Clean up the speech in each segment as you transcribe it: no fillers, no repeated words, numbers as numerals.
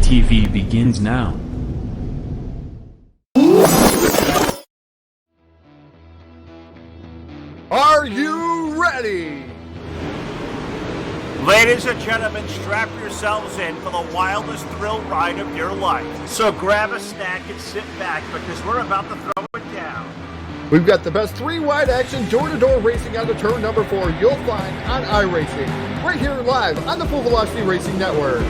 TV begins now. Are you ready? Ladies and gentlemen, strap yourselves in for the wildest thrill ride of your life. So grab a snack and sit back because we're about to throw it down. We've got the best three-wide action door-to-door racing on the turn number 4 you'll find on iRacing, right here live on the Full Velocity Racing Network.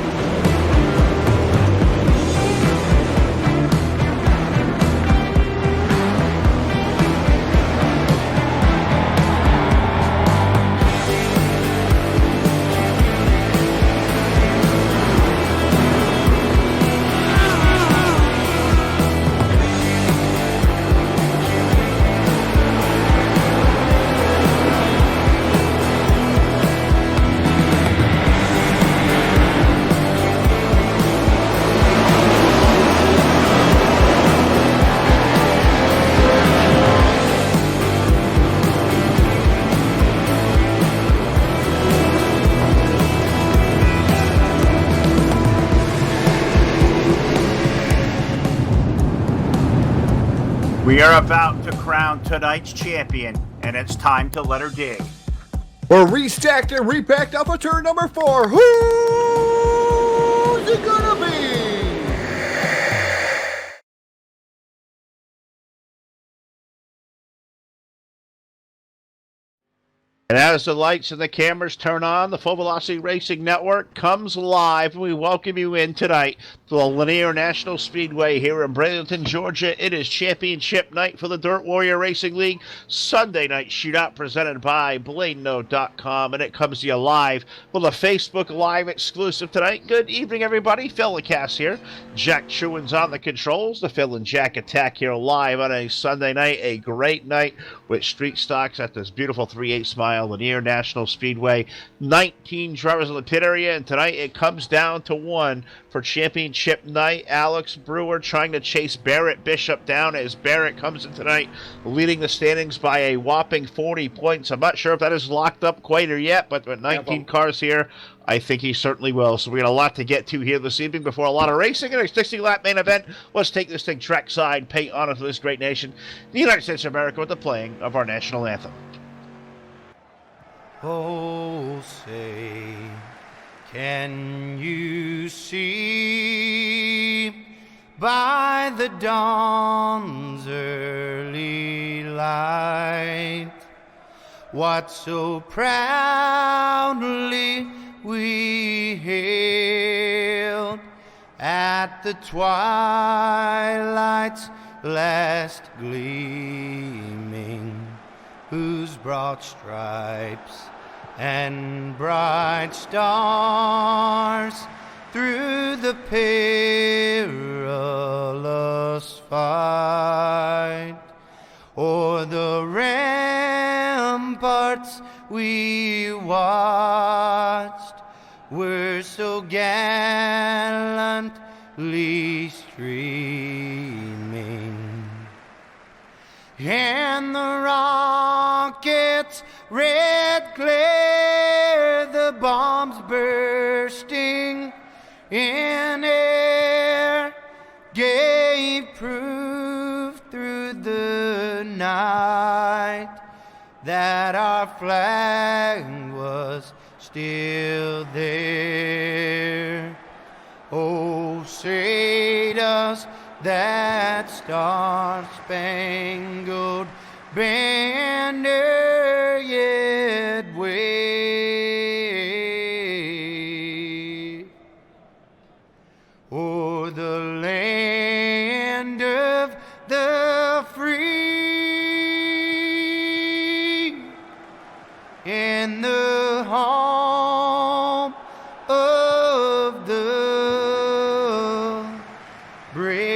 We are about to crown tonight's champion, and it's time to let her dig. We're restacked and repacked off of turn number 4. Who's it gonna be? And as the lights and the cameras turn on, the Full Velocity Racing Network comes live, and we welcome you in tonight to the Lanier National Speedway here in Bradenton, Georgia. It is championship night for the Dirt Warrior Racing League. Sunday night shootout presented by BladeNote.com, and it comes to you live with a Facebook Live exclusive tonight. Good evening, everybody. Phil LaCasse here. Jack Chewin's on the controls. The Phil and Jack Attack here live on a Sunday night. A great night with street stocks at this beautiful 3/8 mile Lanier National Speedway. 19 drivers in the pit area, and tonight it comes down to one for championship night. Alex Brewer trying to chase Barrett Bishop down as Barrett comes in tonight leading the standings by a whopping 40 points. I'm not sure if that is locked up quite yet, but with 19 cars here, I think he certainly will. So we got a lot to get to here this evening before a lot of racing in a 60-lap main event. Let's take this thing trackside, pay honor to this great nation, the United States of America, with the playing of our national anthem. Oh, say, can you see by the dawn's early light what so proudly we hailed at the twilight's last gleaming, whose broad stripes and bright stars through the perilous fight o'er the ramparts we watched were so gallantly streaming, and the rockets' red glare, the bombs bursting in air, gave proof through the night that our flag was still there. Oh, say does that star-spangled banner yet wave o'er the land of the free and the home of the brave?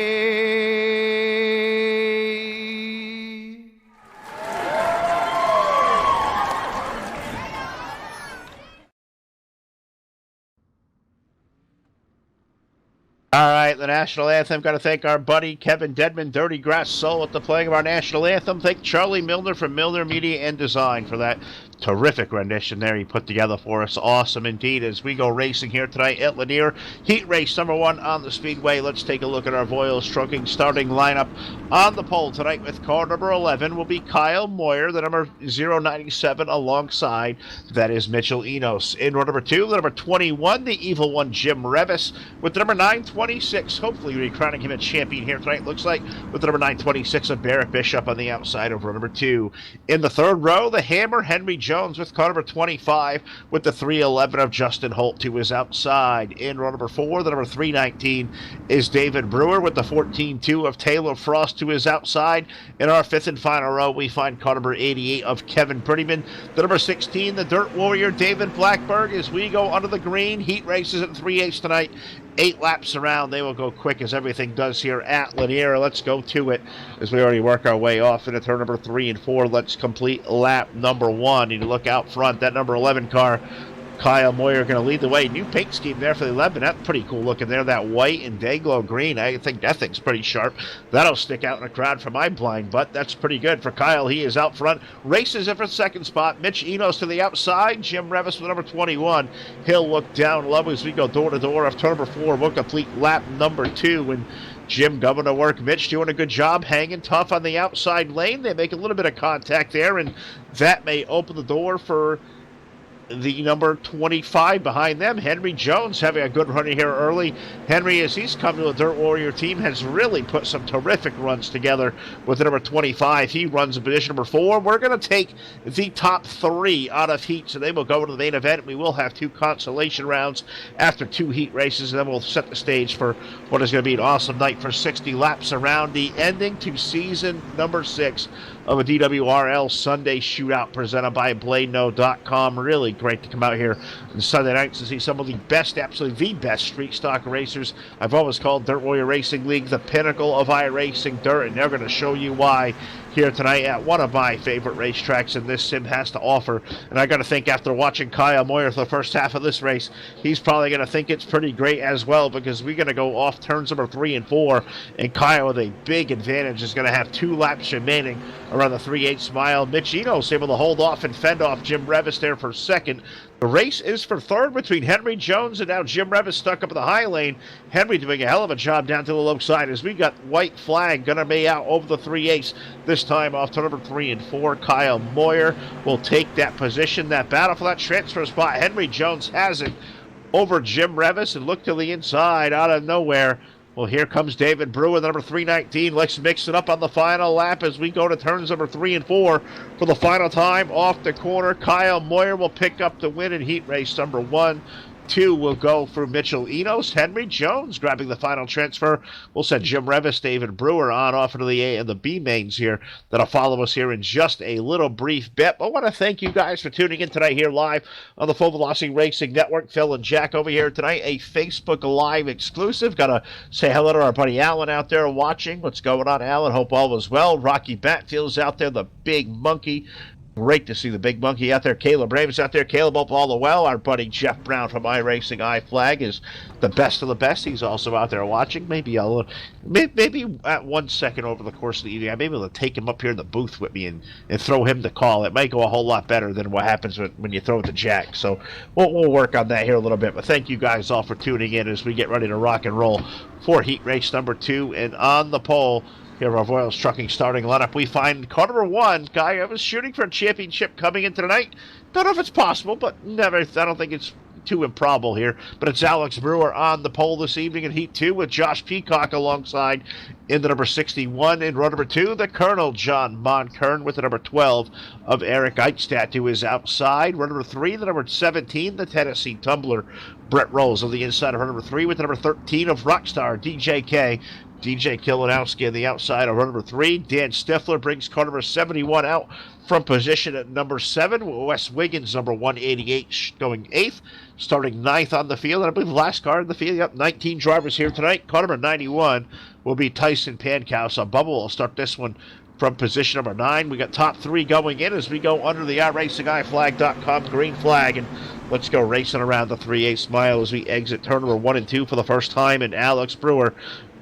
All right, the national anthem. Got to thank our buddy Kevin Dedman, Dirty Grass Soul, at the playing of our national anthem. Thank Charlie Milner from Milner Media and Design for that. Terrific rendition there he put together for us. Awesome indeed. As we go racing here tonight at Lanier, heat race number 1 on the Speedway. Let's take a look at our Voiles Trucking starting lineup. On the pole tonight with car number 11 will be Kyle Moyer, the number 097 alongside. That is Mitchell Enos. In row number 2, the number 21, the evil one, Jim Revis, with the number 926. Hopefully we're crowning him a champion here tonight, looks like, with the number 926 of Barrett Bishop on the outside of row number 2. In the third row, the Hammer, Henry Jones, with car number 25, with the 311 of Justin Holt to his outside. In row number 4, the number 319 is David Brewer, with the 14-2 of Taylor Frost to his outside. In our fifth and final row, we find car number 88 of Kevin Prettyman. The number 16, the Dirt Warrior, David Blackberg, as we go under the green. Heat races at 3/8 tonight. 8 laps around. They will go quick as everything does here at Lanier. Let's go to it as we already work our way off into turn number 3 and 4. Let's complete lap number 1. You look out front, that number 11 car, Kyle Moyer, going to lead the way. New paint scheme there for the 11. That's pretty cool looking there. That white and day-glow green. I think that thing's pretty sharp. That'll stick out in the crowd for my blind butt. That's pretty good for Kyle. He is out front. Races it for second spot. Mitch Enos to the outside. Jim Revis with number 21. He'll look down low as we go door to door of turn number 4. We'll complete lap number 2. And Jim going to work. Mitch doing a good job hanging tough on the outside lane. They make a little bit of contact there, and that may open the door for the number 25 behind them. Henry Jones having a good run here early. Henry, as he's come to the Dirt Warrior team, has really put some terrific runs together with the number 25. He runs in position number 4. We're going to take the top 3 out of heat, so they will go to the main event. We will have 2 consolation rounds after 2 heat races, and then we'll set the stage for what is going to be an awesome night for 60 laps around the ending to season number 6 of a DWRL Sunday Shootout presented by BladeNo.com. Really great to come out here on Sunday nights to see some of the best, absolutely the best street stock racers. I've always called Dirt Warrior Racing League the pinnacle of iRacing dirt, and they're going to show you why here tonight at one of my favorite racetracks, and this sim has to offer. And I got to think, after watching Kyle Moyer for the first half of this race, he's probably going to think it's pretty great as well, because we're going to go off turns number 3 and 4, and Kyle with a big advantage is going to have 2 laps remaining around the 3/8 mile. Mitch Enos able to hold off and fend off Jim Revis there for second. The race is for third between Henry Jones and now Jim Revis stuck up in the high lane. Henry doing a hell of a job down to the low side as we got white flag going to be out over the 3/8. This time off to number 3 and 4. Kyle Moyer will take that position. That battle for that transfer spot. Henry Jones has it over Jim Revis, and look to the inside out of nowhere. Well, here comes David Brewer, the number 319. Let's mix it up on the final lap as we go to turns number 3 and 4 for the final time. Off the corner, Kyle Moyer will pick up the win in heat race number 1. 2 will go for Mitchell Enos. Henry Jones grabbing the final transfer. We'll send Jim Revis, David Brewer on off into the A and the B mains here. That'll follow us here in just a little brief bit. I want to thank you guys for tuning in tonight here live on the Full Velocity Racing Network. Phil and Jack over here tonight, a Facebook Live exclusive. Got to say hello to our buddy Alan out there watching. What's going on, Alan? Hope all is well. Rocky Batfield's out there, the big monkey. Great to see the big monkey out there. Caleb Raven's out there. Caleb, hope all the well. Our buddy Jeff Brown from iRacing iFlag is the best of the best. He's also out there watching. Maybe at 1 second over the course of the evening, I may be able to take him up here in the booth with me and throw him the call. It might go a whole lot better than what happens when you throw it to Jack. So we'll work on that here a little bit. But thank you guys all for tuning in as we get ready to rock and roll for heat race number 2. And on the pole, here our Voiles Trucking starting lineup, we find car number 1, guy I was shooting for a championship coming into tonight. Don't know if it's possible, but never. I don't think it's too improbable here. But it's Alex Brewer on the pole this evening in Heat 2 with Josh Peacock alongside in the number 61. In row number 2, the Colonel John Monkern with the number 12 of Eric Eichstadt to his outside. Row number 3, the number 17, the Tennessee Tumbler, Brett Rolls on the inside of row number 3 with the number 13 of Rockstar, DJK. DJ Kilinowski on the outside of row number 3. Dan Stifler brings car number 71 out from position at number 7. Wes Wiggins, number 188, going 8th. Starting 9th on the field. And I believe the last car in the field. Yep, 19 drivers here tonight. Car number 91 will be Tyson Pankow. Bubba will start this one from position number 9. We got top 3 going in as we go under the iRacingIFlag.com green flag. And let's go racing around the 3/8 mile as we exit turn number 1 and 2 for the first time. And Alex Brewer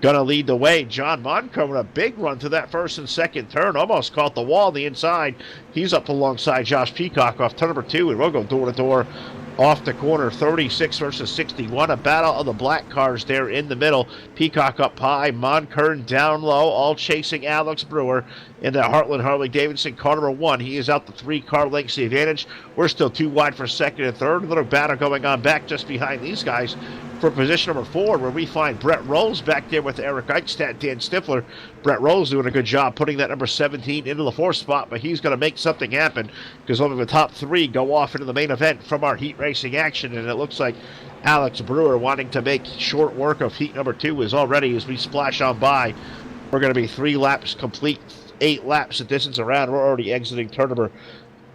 Gonna lead the way. John Montgomery with a big run to that first and second turn. Almost caught the wall on the inside. He's up alongside Josh Peacock off turn number 2. And we'll go door to door off the corner. 36 versus 61. A battle of the black cars there in the middle. Peacock up high. Monkern down low. All chasing Alex Brewer in the Heartland Harley Davidson car number 1. He is out the 3 car lengths the advantage. We're still 2 wide for second and third. A little battle going on back just behind these guys for position number 4, where we find Brett Rolls back there with Eric Eichstadt, Dan Stifler. Brett Rolls doing a good job putting that number 17 into the 4th spot, but he's going to make something happen because only the top 3 go off into the main event from our heat racing action, and it looks like Alex Brewer wanting to make short work of heat number 2 is already, as we splash on by. We're going to be 3 laps complete, 8 laps of distance around. We're already exiting turn number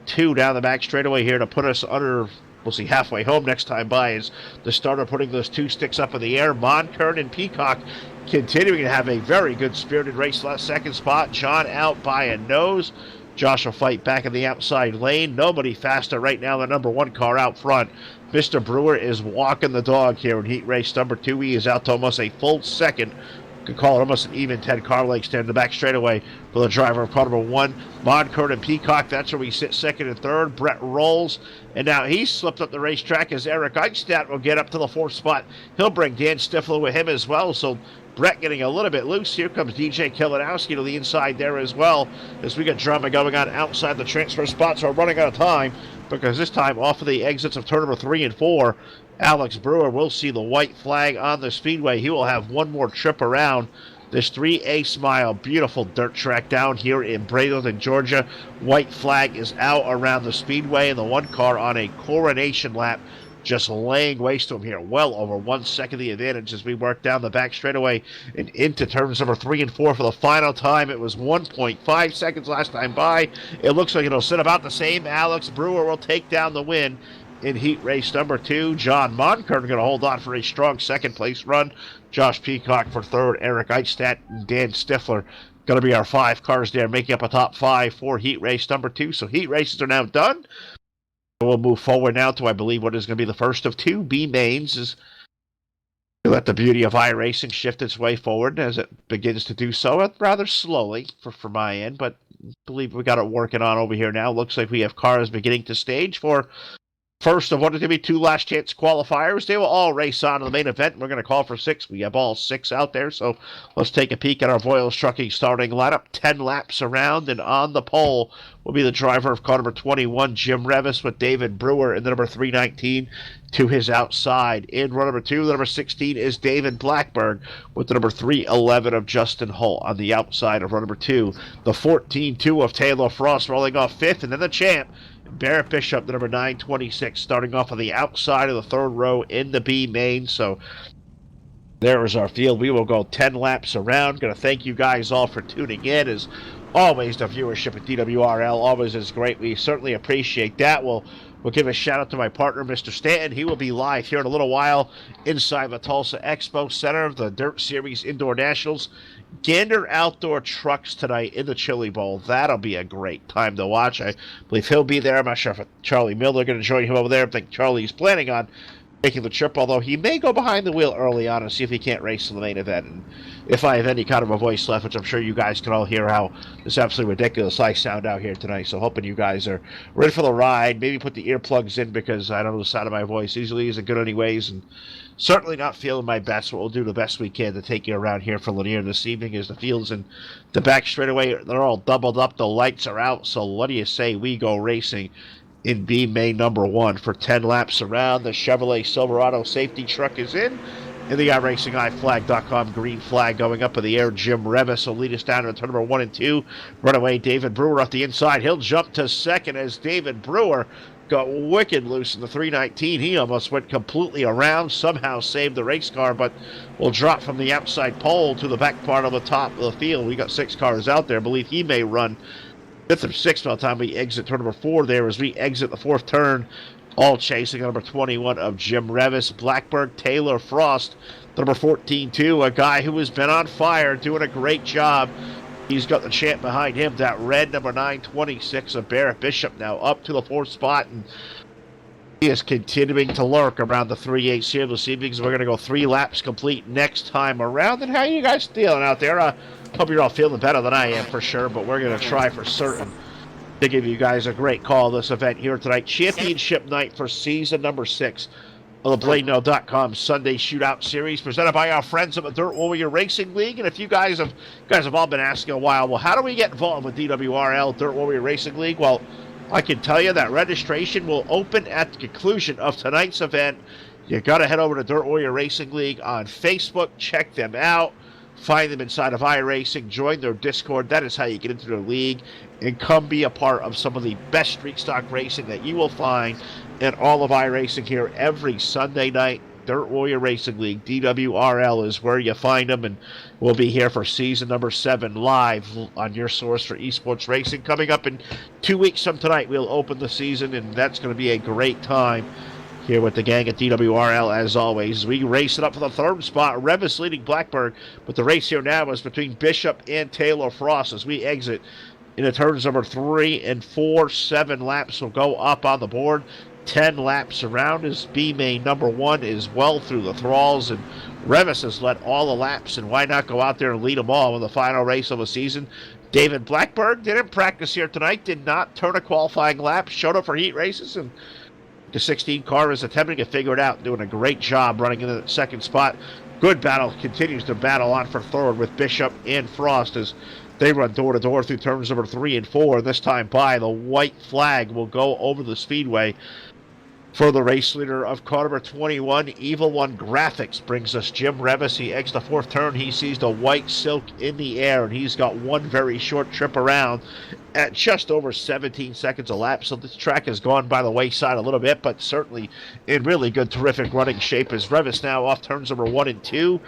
2 down the back straightaway here to put us under, we'll see, halfway home next time by, as the starter putting those 2 sticks up in the air. Monkern and Peacock continuing to have a very good spirited race. Last second spot. John out by a nose. Josh will fight back in the outside lane. Nobody faster right now than number 1 car out front. Mr. Brewer is walking the dog here in heat race number 2. He is out to almost a full second. Could call it almost an even 10 car lengths there in the back straightaway for the driver of car number 1. Monkern and Peacock, that's where we sit second and third. Brett Rolls, and now he's slipped up the racetrack as Eric Eichstadt will get up to the 4th spot. He'll bring Dan Stifler with him as well, so Brett getting a little bit loose. Here comes DJ Kilinowski to the inside there as well, as we got drama going on outside the transfer spots. We're running out of time because this time off of the exits of turn number 3 and 4, Alex Brewer will see the white flag on the speedway. He will have one more trip around this 3A Mile, beautiful dirt track down here in Bradenton, Georgia. White flag is out around the speedway, and the 1 car on a coronation lap just laying waste to him here. Well over 1 second the advantage as we work down the back straightaway and into turns number 3 and 4 for the final time. It was 1.5 seconds last time by. It looks like it'll sit about the same. Alex Brewer will take down the win in heat race number 2. John Monkern going to hold on for a strong second place run. Josh Peacock for third. Eric Eichstadt and Dan Stifler going to be our 5 cars there, making up a top 5 for heat race number 2. So heat races are now done. We'll move forward now to, I believe, what is going to be the first of 2 B mains, as we let the beauty of iRacing shift its way forward as it begins to do so, rather slowly for my end, but I believe we got it working on over here now. Looks like we have cars beginning to stage for first of what is going to be 2 last chance qualifiers. They will all race on to the main event. We're going to call for 6. We have all 6 out there, so let's take a peek at our Voiles Trucking starting lineup. 10 laps around, and on the pole will be the driver of car number 21, Jim Revis, with David Brewer in the number 319 to his outside. In row number 2, the number 16 is David Blackburn with the number 311 of Justin Holt on the outside of row number 2. The 14-2 of Taylor Frost rolling off 5th, and then the champ, Barrett Bishop, the number 926, starting off on the outside of the 3rd row in the B main. So there is our field. We will go 10 laps around. Going to thank you guys all for tuning in. As always, the viewership at DWRL always is great. We certainly appreciate that. We'll give a shout out to my partner, Mr. Stanton. He will be live here in a little while inside the Tulsa Expo Center of the Dirt Series Indoor Nationals. Gander Outdoor Trucks tonight in the Chili Bowl. That'll be a great time to watch. I believe he'll be there. I'm not sure if Charlie Miller going to join him over there. I think Charlie's planning on making the trip, although he may go behind the wheel early on and see if he can't race in the main event. And if I have any kind of a voice left, which I'm sure you guys can all hear how this absolutely ridiculous I sound out here tonight. So hoping you guys are ready for the ride. Maybe put the earplugs in because I know the sound of my voice usually isn't good anyways. And certainly not feeling my best, but we'll do the best we can to take you around here for Lanier this evening as the fields in the back straightaway, they're all doubled up. The lights are out. So what do you say we go racing in B main number 1 for 10 laps around? The Chevrolet Silverado safety truck is in. In the iRacingIFlag.com green flag going up in the air. Jim Revis will lead us down to turn number 1 and 2. Runaway David Brewer off the inside. He'll jump to second as David Brewer got wicked loose in the 319. He almost went completely around, somehow saved the race car, but will drop from the outside pole to the back part of the top of the field. We got 6 cars out there. I believe he may run 5th or 6th by the time we exit turn number 4 there as we exit the 4th turn. All chasing number 21 of Jim Revis. Blackburn Taylor Frost, number 14-2, a guy who has been on fire, doing a great job. He's got the champ behind him, that red number 926 of Barrett Bishop, now up to the 4th spot. And He is continuing to lurk around the 3/8 here this evening, because we're going to go 3 laps complete next time around. And how you guys feeling out there? Hope you're all feeling better than I am for sure, but we're going to try for certain to give you guys a great call this event here tonight. Championship night for season number 6 of the BladeNo.com Sunday Shootout Series, presented by our friends at the Dirt Warrior Racing League. And if you guys have all been asking a while, well, how do we get involved with DWRL Dirt Warrior Racing League? Well, I can tell you that registration will open at the conclusion of tonight's event. You got to head over to Dirt Warrior Racing League on Facebook, check them out, find them inside of iRacing, join their Discord. That is how you get into their league and come be a part of some of the best street stock racing that you will find in all of iRacing here every Sunday night. Dirt Warrior Racing League, DWRL, is where you find them, and we'll be here for season number 7 live on your source for esports racing. Coming up in 2 weeks from tonight, we'll open the season, and that's going to be a great time here with the gang at DWRL. As always, we race it up for the 3rd spot. Revis leading Blackbird, but the race here now is between Bishop and Taylor Frost as we exit into turns number 3 and 4. 7 laps will go up on the board. 10 laps around as B-Main number 1 is well through the thralls, and Revis has led all the laps, and why not go out there and lead them all in the final race of the season? David Blackbird didn't practice here tonight, did not turn a qualifying lap, showed up for heat races, and the 16 car is attempting to figure it out, doing a great job running into the 2nd spot. Good battle, continues to battle on for 3rd with Bishop and Frost as they run door-to-door through turns number 3 and 4. This time by the white flag will go over the speedway for the race leader of car number 21. Evil One Graphics brings us Jim Revis. He exits the 4th turn. He sees the white silk in the air, and he's got one very short trip around at just over 17 seconds a lap. So this track has gone by the wayside a little bit, but certainly in really good, terrific running shape as Revis now off turns number 1 and 2.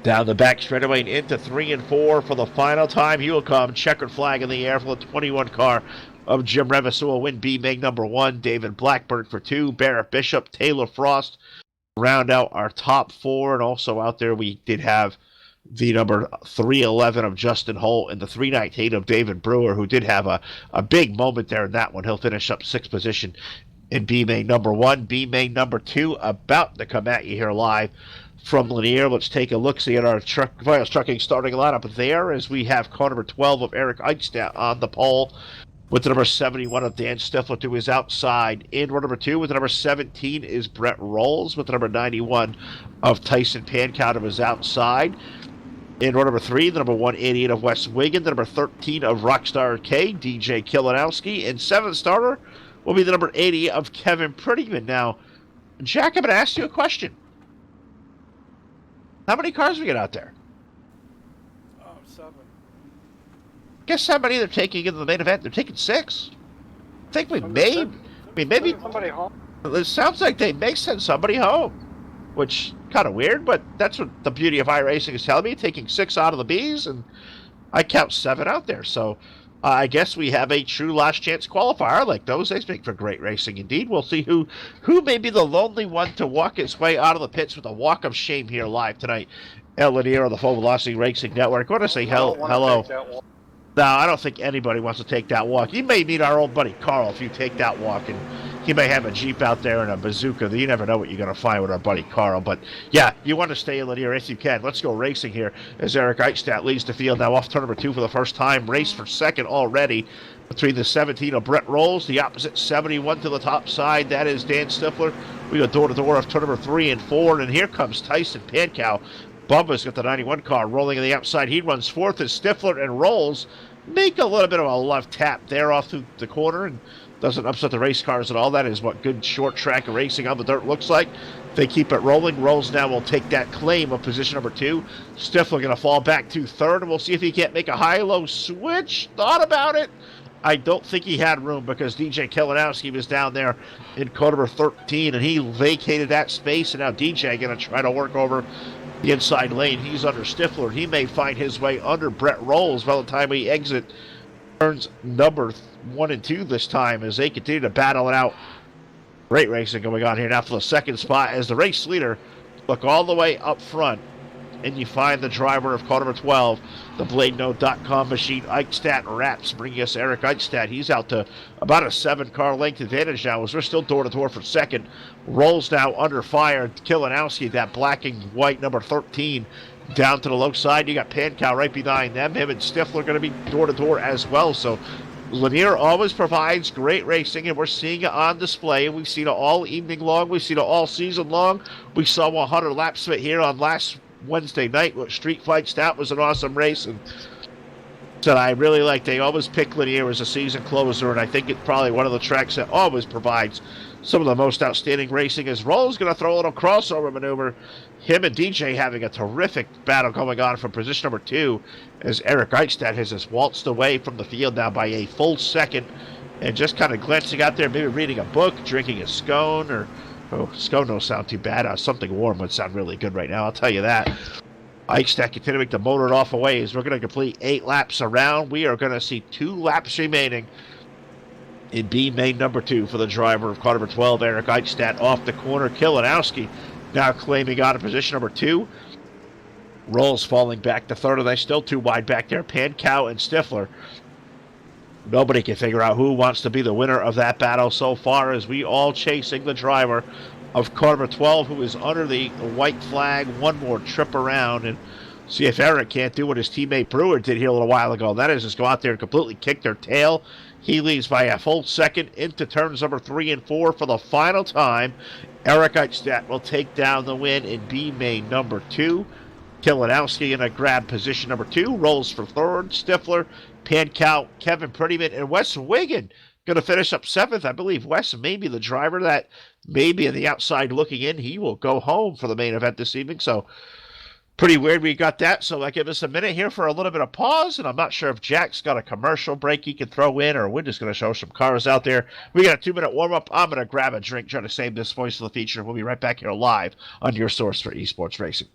Down the back straightaway and into 3 and 4 for the final time. He will come. Checkered flag in the air for the 21 car of Jim Revis, who will win B-Main number 1. David Blackbird for 2. Barrett Bishop, Taylor Frost round out our top 4. And also out there we did have the number 311 of Justin Holt and the 319 of David Brewer, who did have a big moment there in that one. He'll finish up 6th position in B-Main number 1. B-Main number 2 about to come at you here live from Lanier. Let's take a look-see at our Vios Trucking starting lineup there as we have car number 12 of Eric Eichstadt on the pole, with the number 71 of Dan Stifler to his outside. In row number 2 with the number 17 is Brett Rolls, with the number 91 of Tyson Pankow to his outside. In row number 3, the number 188 of Wes Wiggin, the number 13 of Rockstar K, DJ Kilinowski, and 7th starter will be the number 80 of Kevin Prettyman. Now, Jack, I'm going to ask you a question. How many cars we get out there? 7. Guess how many they're taking into the main event? They're taking 6. I think we may. Maybe somebody home. it sounds like they may send somebody home, which kind of weird, but that's what the beauty of iRacing is telling me. Taking 6 out of the Bs, and I count 7 out there. So I guess we have a true last chance qualifier. Like those, they make for great racing indeed. We'll see who may be the lonely one to walk its way out of the pits with a walk of shame here live tonight at Lanier on the Full Velocity Racing Network. I want to say hello. No, I don't think anybody wants to take that walk. You may meet our old buddy Carl if you take that walk, and he may have a Jeep out there and a bazooka. You never know what you're going to find with our buddy Carl. But, yeah, you want to stay in Lanier if you can. Let's go racing here as Eric Eichstadt leads the field now off turn number 2 for the first time. Race for 2nd already between the 17 of Brett Rolls, the opposite 71 to the top side. That is Dan Stifler. We go door-to-door off turn number 3 and 4, and here comes Tyson Pankow. Bubba's got the 91 car rolling on the outside. He runs 4th as Stifler and Rolls make a little bit of a left tap there off through the corner and doesn't upset the race cars at all. That is what good short track racing on the dirt looks like. They keep it rolling. Rolls now will take that claim of position number 2. Stifler going to fall back to 3rd, and we'll see if he can't make a high-low switch. Thought about it. I don't think he had room because DJ Kilinowski was down there in car number 13, and he vacated that space, and now DJ going to try to work over the inside lane. He's under Stifler. He may find his way under Brett Rolls by the time we exit turns number 1 and 2 this time as they continue to battle it out. Great racing going on here now for the 2nd spot as the race leader look all the way up front and you find the driver of car number 12, the BladeNote.com machine, Eichstadt Raps, bringing us Eric Eichstadt. He's out to about a 7-car length advantage now, as we're still door-to-door for second. Rolls now under fire. Kilinowski, that black and white number 13, down to the low side. You got Pankow right behind them. Him and Stifler going to be door-to-door as well. So Lanier always provides great racing, and we're seeing it on display. We've seen it all evening long. We've seen it all season long. We saw 100 laps of it here on last Wednesday night with Street Fight Stout. Was an awesome race, and so I really like, they always pick Lanier as a season closer, and I think it's probably one of the tracks that always provides some of the most outstanding racing. As Roll's going to throw a little crossover maneuver. Him and DJ having a terrific battle going on from position number 2, as Eric Eichstadt has just waltzed away from the field now by a full second, and just kind of glancing out there, maybe reading a book, drinking a scone, or, oh, scone don't sound too bad. Something warm would sound really good right now, I'll tell you that. Eichstadt continuing to motor it off away as we're going to complete 8 laps around. We are going to see 2 laps remaining in B main number 2 for the driver of car number 12, Eric Eichstadt, off the corner. Kilinowski now claiming out of position number 2. Rolls falling back to third, and they still too wide back there. Pankow and Stifler. Nobody can figure out who wants to be the winner of that battle so far, as we all chasing the driver of car number 12, who is under the white flag. One more trip around and see if Eric can't do what his teammate Brewer did here a little while ago. That is just go out there and completely kick their tail. He leads by a full second into turns number 3 and 4 for the final time. Eric Eichstadt will take down the win in B main number 2. Kilinowski in a grab position number 2. Rolls for third. Stifler, Pankow, Kevin Prettyman, and Wes Wiggin going to finish up 7th. I believe Wes may be the driver that may be on the outside looking in. He will go home for the main event this evening. So pretty weird we got that. So that gives us a minute here for a little bit of pause, and I'm not sure if Jack's got a commercial break he can throw in, or we're just going to show some cars out there. We got a 2-minute warm-up. I'm going to grab a drink, try to save this voice of the feature. We'll be right back here live on your source for esports racing.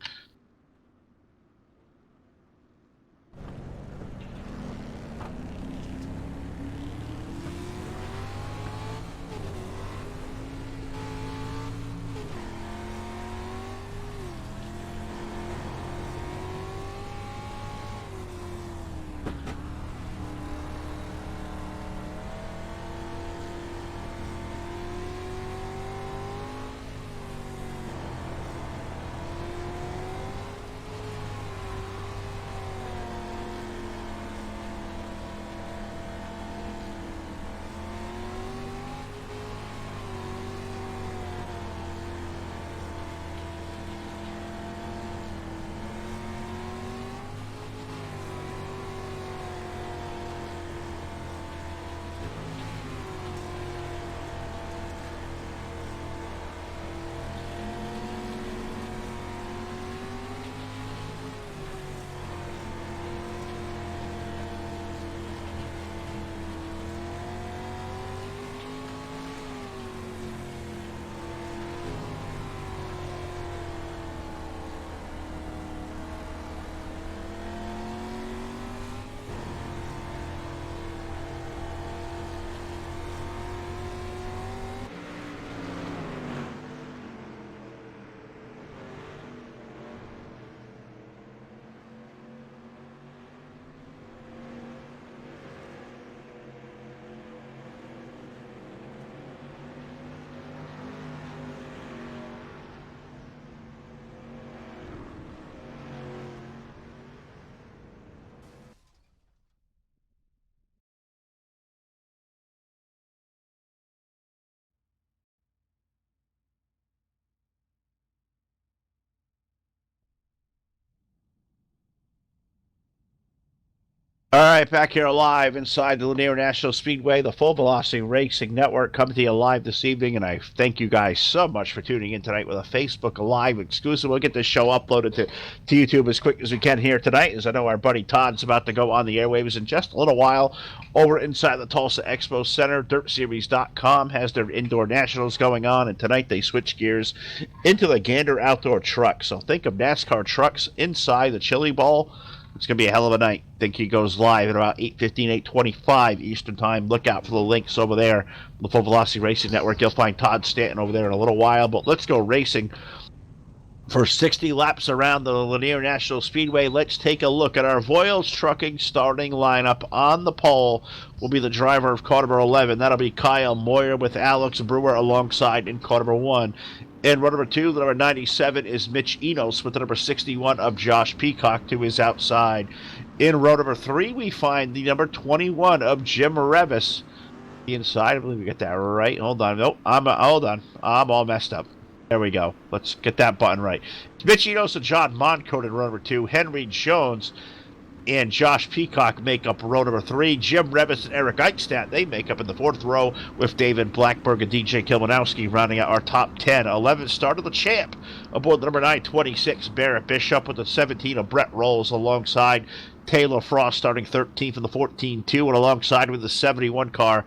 All right, back here live inside the Lanier National Speedway, the Full Velocity Racing Network, coming to you live this evening, and I thank you guys so much for tuning in tonight with a Facebook Live exclusive. We'll get this show uploaded to YouTube as quick as we can here tonight, as I know our buddy Todd's about to go on the airwaves in just a little while over inside the Tulsa Expo Center. DirtSeries.com has their indoor nationals going on, and tonight they switch gears into the Gander Outdoor Truck. So think of NASCAR trucks inside the Chili Bowl. It's going to be a hell of a night. I think he goes live at about 8:15, 8:25 Eastern Time. Look out for the links over there. The Full Velocity Racing Network. You'll find Todd Stanton over there in a little while. But let's go racing For 60 laps around the Lanier National Speedway, let's take a look at our Voiles Trucking starting lineup. On the pole will be the driver of car number 11. That'll be Kyle Moyer with Alex Brewer alongside in car number 1. In row number 2, the number 97 is Mitch Enos with the number 61 of Josh Peacock to his outside. In row number 3, we find the number 21 of Jim Revis. Inside, I believe we get that right. Hold on. Nope. Hold on. I'm all messed up. There we go. Let's get that button right. Mitch Enos and John Moncourt in row number 2. Henry Jones and Josh Peacock make up row number 3. Jim Revis and Eric Eichstadt, they make up in the 4th row with David Blackberg and DJ Kilmanowski rounding out our top 10. 11 started the champ aboard the number 926 Barrett Bishop with the 17 of Brett Rolls alongside Taylor Frost starting 13th in the 14-2 and alongside with the 71 car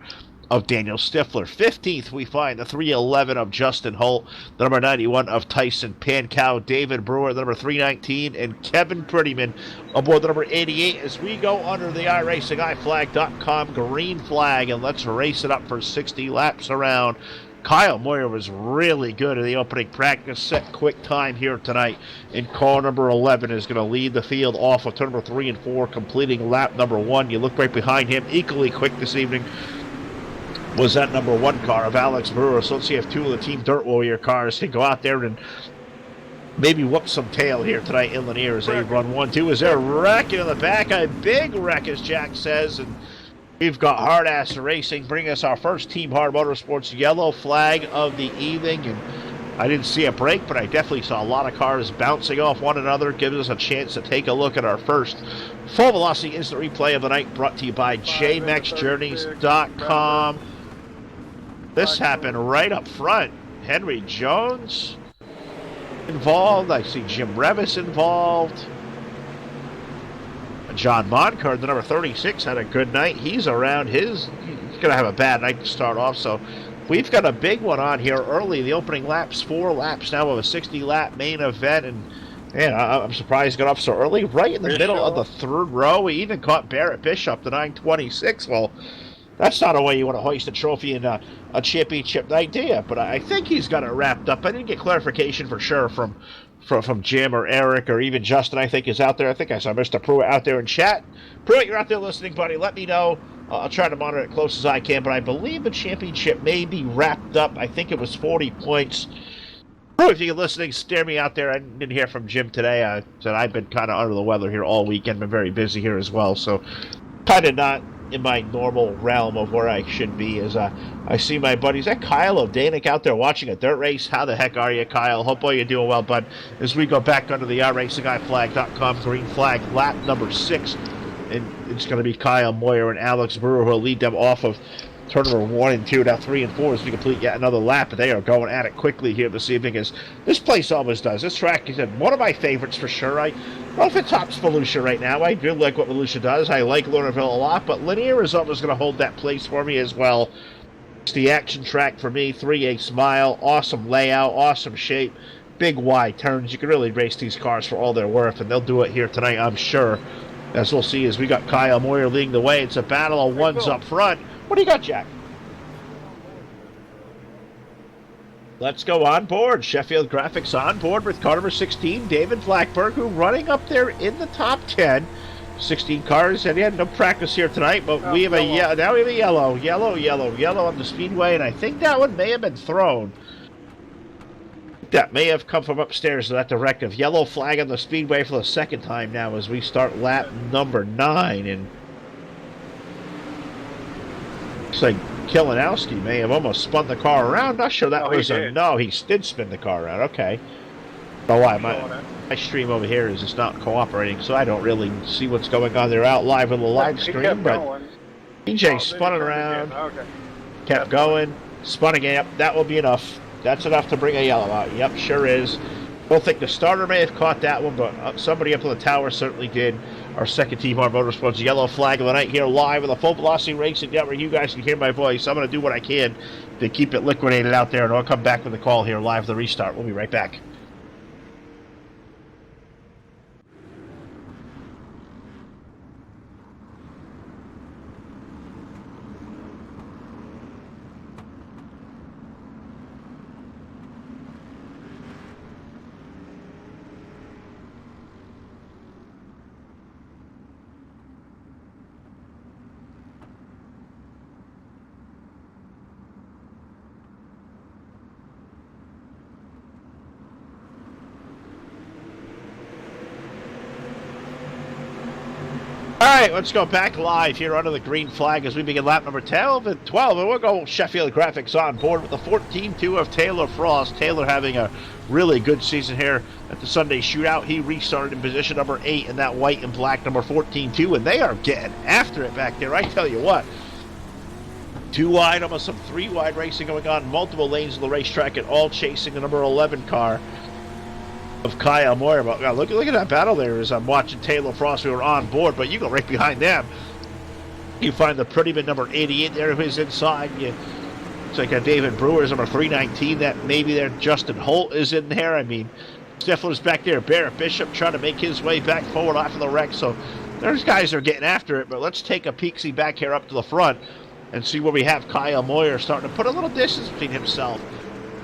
of Daniel Stifler. 15th, we find the 311 of Justin Holt, the number 91 of Tyson Pankow, David Brewer, the number 319, and Kevin Prettyman aboard the number 88 as we go under the iRacingIFlag.com green flag, and let's race it up for 60 laps around. Kyle Moyer was really good in the opening practice, set quick time here tonight, and car number 11 is going to lead the field off of turn number 3 and 4, completing lap number 1. You look right behind him, equally quick this evening was that number 1 car of Alex Brewer. So let's see if 2 of the Team Dirt Warrior cars can go out there and maybe whoop some tail here tonight in Lanier as they run 1-2. Is there a wreck in the back? A big wreck, as Jack says, and we've got Hard Ass Racing bring us our first Team Hard Motorsports yellow flag of the evening, and I didn't see a break, but I definitely saw a lot of cars bouncing off one another. Gives us a chance to take a look at our first full velocity instant replay of the night, brought to you by JMaxJourneys.com. This happened right up front. Henry Jones involved. I see Jim Revis involved. John Moncourt, the number 36, had a good night. He's around he's going to have a bad night to start off. So we've got a big one on here early. The opening laps, 4 laps now of a 60-lap main event. And man, I'm surprised it got off so early. Right in the middle of the 3rd row. We even caught Barrett Bishop, the 926. Well, that's not a way you want to hoist a trophy in a championship night, do you? But I think he's got it wrapped up. I didn't get clarification for sure from Jim or Eric or even Justin, I think, is out there. I think I saw Mr. Pruitt out there in chat. Pruitt, you're out there listening, buddy. Let me know. I'll try to monitor it close as I can, but I believe the championship may be wrapped up. I think it was 40 points. Pruitt, if you're listening, steer me out there. I didn't hear from Jim today. I said I've been kind of under the weather here all weekend. Been very busy here as well, so kind of not in my normal realm of where I should be. As I see my buddies, is that Kyle O'Danick out there watching a dirt race? How the heck are you, Kyle? Hope all you're doing well, bud. As we go back under the iRacingIFlag.com green flag, lap number 6, and it's going to be Kyle Moyer and Alex Brewer who will lead them off of turn number 1 and 2, now 3 and 4 as we complete yet another lap. But they are going at it quickly here this evening, as this place always does. This track is one of my favorites for sure. I don't know if it tops Volusia right now. I do like what Volusia does. I like Lernerville a lot, but Lanier is always going to hold that place for me as well. It's the action track for me. 3/8 mile, awesome layout, awesome shape, big wide turns. You can really race these cars for all they're worth, and they'll do it here tonight, I'm sure. As we'll see, as we got Kyle Moyer leading the way. It's a battle of ones up front. What do you got, Jack? Let's go on board. Sheffield Graphics on board with car number 16, David Blackberg, who running up there in the top 10. 16 cars, and he had no practice here tonight, but we have now we have a yellow on the speedway, and I think that one may have been thrown. That may have come from upstairs at the wreck of yellow flag on the speedway for the 2nd time now as we start lap number 9, and looks like Kilmanowski may have almost spun the car around. Not sure that was a... No, he did spin the car around. Okay. Oh, why? My stream over here is just not cooperating, so I don't really see what's going on. They're out live on the live stream, but DJ spun it around, kept going, spun again. Yep, that will be enough. That's enough to bring a yellow out. Yep, sure is. Don't think the starter may have caught that one, but somebody up on the tower certainly did. Our second Team Hard Motorsports yellow flag of the night here live on the Full Velocity Racing Network. You guys can hear my voice. I'm going to do what I can to keep it liquidated out there, and I'll come back with the call here live, the restart. We'll be right back. All right, let's go back live here under the green flag as we begin lap number 12 and 12. And we'll go Sheffield Graphics on board with the 14-2 of Taylor Frost. Taylor having a really good season here at the Sunday Shootout. He restarted in position number 8 in that white and black number 14-2, and they are getting after it back there. I tell you what, 2 wide, almost some 3 wide racing going on, multiple lanes of the racetrack, and all chasing the number 11 car of Kyle Moyer. But God, look at that battle there as I'm watching Taylor Frost. We were on board, but you go right behind them. You find the Prettyman number 88 there who's inside. It's like a David Brewer's number 319. That maybe there Justin Holt is in there. I mean, Stifler's back there. Barrett Bishop trying to make his way back forward after the wreck. So there's guys that are getting after it. But let's take a peek-see back here up to the front and see where we have Kyle Moyer starting to put a little distance between himself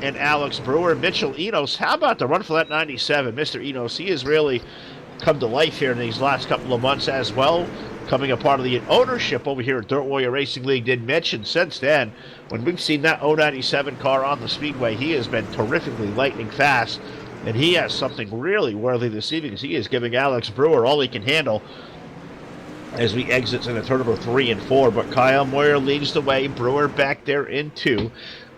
and Alex Brewer. Mitchell Enos, how about the run for that 97? Mr. Enos, he has really come to life here in these last couple of months as well, coming a part of the ownership over here at Dirt Warrior Racing League, did Mitch, and since then, when we've seen that 097 car on the speedway, he has been terrifically lightning fast, and he has something really worthy this evening, as he is giving Alex Brewer all he can handle as we exit into turn number 3 and 4, but Kyle Moyer leads the way, Brewer back there in 2.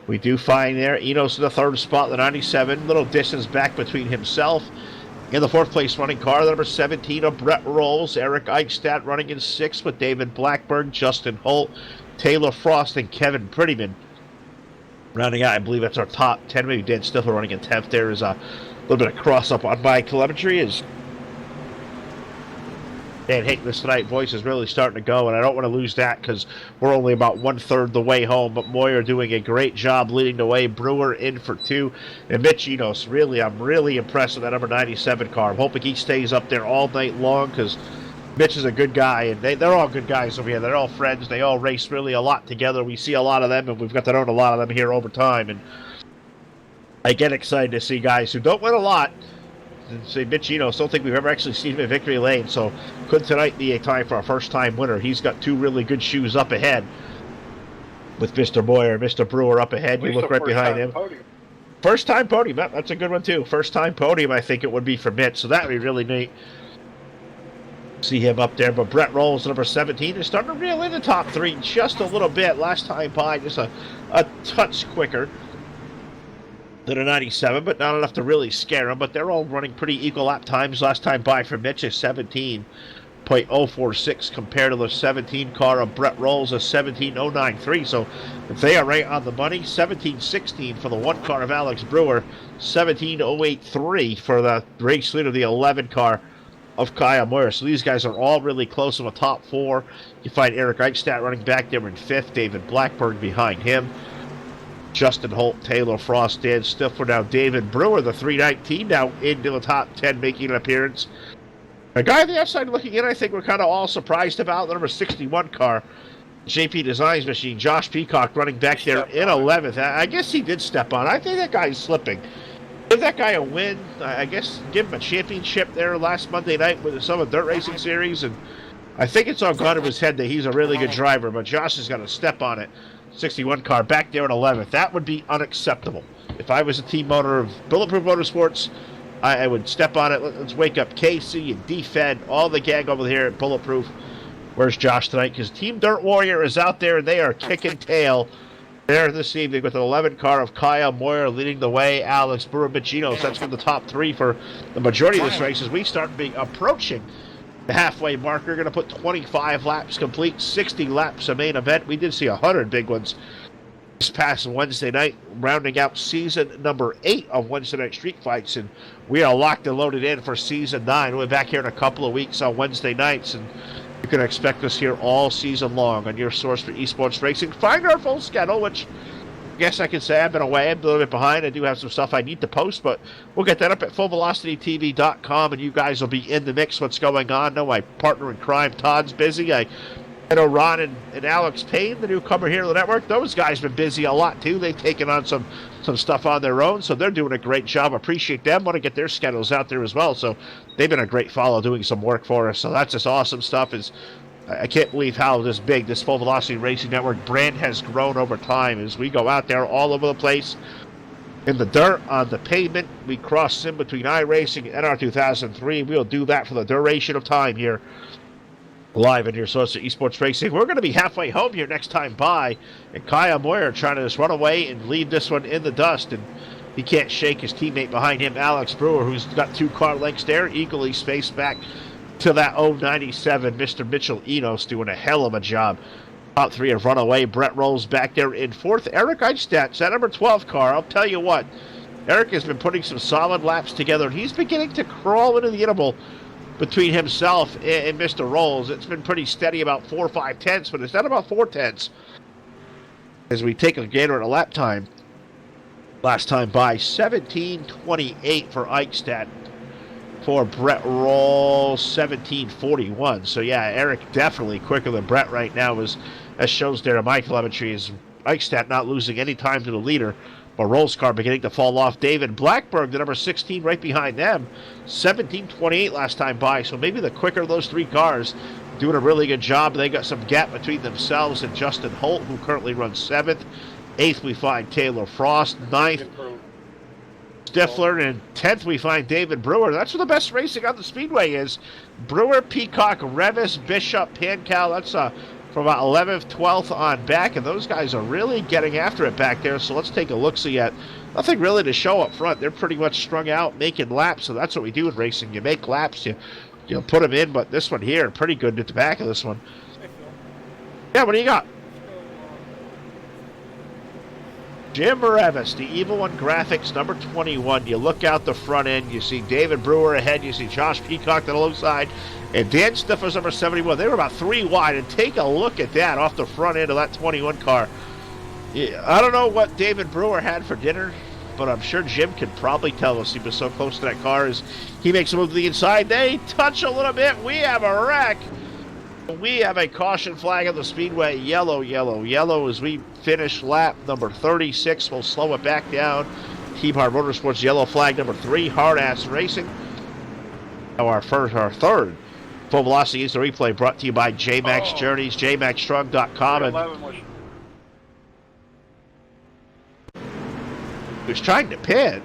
We do find there Enos in the 3rd spot, the 97. Little distance back between himself and the 4th place running car, the number 17 of Brett Rolls. Eric Eichstadt running in 6th with David Blackburn, Justin Holt, Taylor Frost, and Kevin Prettyman. Rounding out, I believe that's our top 10. Maybe Dan Stifler running in 10th. There is a little bit of cross-up on my telemetry as Dan Hickness tonight, voice is really starting to go, and I don't want to lose that because we're only about 1/3 the way home, but Moyer doing a great job leading the way. Brewer in for 2, and Mitch Enos, really, I'm really impressed with that number 97 car. I'm hoping he stays up there all night long because Mitch is a good guy, and they're all good guys over here. They're all friends. They all race really a lot together. We see a lot of them, and we've got to know a lot of them here over time, and I get excited to see guys who don't win a lot and say Mitch Enos, don't think we've ever actually seen him in victory lane, so could tonight be a time for a first-time winner. He's got 2 really good shoes up ahead with Mr. Moyer, Mr. Brewer up ahead. You look right behind him. First-time podium. That's a good one, too. First-time podium, I think it would be for Mitch, so that would be really neat. See him up there, but Brett Rolls, number 17, is starting to reel in the top 3 just a little bit. Last time by, just a touch quicker than a 97, but not enough to really scare them. But they're all running pretty equal lap times. Last time by for Mitch is 17.046 compared to the 17 car of Brett Rolls, a 17.093. So if they are right on the money, 17.16 for the 1 car of Alex Brewer, 17.083 for the race leader, the 11 car of Kyle Moyer. So these guys are all really close in the top 4. You find Eric Eichstadt running back there in 5th, David Blackburn behind him, Justin Holt, Taylor Frost, Dan Stifler. Now David Brewer, the 319, now into the top 10, making an appearance. A guy on the outside looking in, I think we're kind of all surprised about, the number 61 car, JP Designs machine, Josh Peacock running back there in 11th. I guess he did step on. I think that guy's slipping. Give that guy a win. I guess give him a championship there last Monday night with the Summit Dirt Racing Series, and I think it's all gone to his head that he's a really good driver, but Josh has got to step on it. 61 car back there in 11th. That would be unacceptable. If I was a team owner of Bulletproof Motorsports, I would step on it. Let's wake up Casey and D-Fed, all the gang over here at Bulletproof. Where's Josh tonight? Because Team Dirt Warrior is out there, and they are kicking tail there this evening with an 11 car of Kyle Moyer leading the way. Alex Brewer, Michinos. That's from the top 3 for the majority of this race as we start approaching the halfway mark. We're going to put 25 laps complete, 60 laps a main event. We did see 100 big ones this past Wednesday night, rounding out season number 8 of Wednesday Night Street Fights, and we are locked and loaded in for season 9. We'll be back here in a couple of weeks on Wednesday nights, and you can expect us here all season long on your source for esports racing. Find our full schedule, which I guess I can say I've been away. I'm a little bit behind. I do have some stuff I need to post, but we'll get that up at fullvelocitytv.com, and you guys will be in the mix what's going on. I know my partner in crime, Todd's busy. I know Ron and Alex Payne, the newcomer here to the network, those guys have been busy a lot, too. They've taken on some stuff on their own, so they're doing a great job. Appreciate them. Want to get their schedules out there as well, so they've been a great follow doing some work for us. So that's just awesome stuff. I can't believe how this big this Full Velocity Racing Network brand has grown over time as we go out there all over the place. In the dirt, on the pavement, we cross in between iRacing and our 2003. We'll do that for the duration of time here Live in your source of esports racing. We're going to be halfway home here next time by, and Kyle Moyer trying to just run away and leave this one in the dust, and he can't shake his teammate behind him, Alex Brewer, who's got 2 car lengths there, equally spaced back to that 097. Mr. Mitchell Enos doing a hell of a job. Top 3 have run away. Brett Rolls back there in 4th. Eric Eichstadt, that number 12 car. I'll tell you what, Eric has been putting some solid laps together, and he's beginning to crawl into the interval between himself and Mr. Rolls. It's been pretty steady, about 4 or 5 tenths, but it's not about 4 tenths. As we take a gander at a lap time, last time by 17:28 for Eichstadt. For Brett Rolls, 17:41. So yeah, Eric definitely quicker than Brett right now, as shows there in my telemetry. Is Eichstadt not losing any time to the leader, but Rolls' car beginning to fall off. David Blackberg, the number 16, right behind them. 17:28 last time by, so maybe the quicker of those 3 cars doing a really good job. They got some gap between themselves and Justin Holt, who currently runs 7th. 8th, we find Taylor Frost. 9th, Stifler. And 10th, we find David Brewer. That's where the best racing on the speedway is. Brewer, Peacock, Revis, Bishop, Pancal. That's from about 11th, 12th on back, and those guys are really getting after it back there. So let's take a look-see at nothing really to show up front. They're pretty much strung out, making laps, so that's what we do in racing. You make laps, you put them in, but this one here, pretty good at the back of this one. Yeah, what do you got? Jim Revis, the Evil One Graphics, number 21. You look out the front end, you see David Brewer ahead, you see Josh Peacock to the low side, and Dan Stifler's number 71. They were about 3 wide, and take a look at that off the front end of that 21 car. Yeah, I don't know what David Brewer had for dinner, but I'm sure Jim could probably tell us. He was so close to that car as he makes a move to the inside. They touch a little bit. We have a wreck. We have a caution flag on the speedway. Yellow, yellow, yellow as we finish lap number 36. We'll slow it back down. Team Hard Motorsports yellow flag number 3. Hard Ass Racing. Now our third Full Velocity is the replay, brought to you by JMax Journeys, jmaxstrung.com. And he was trying to pit.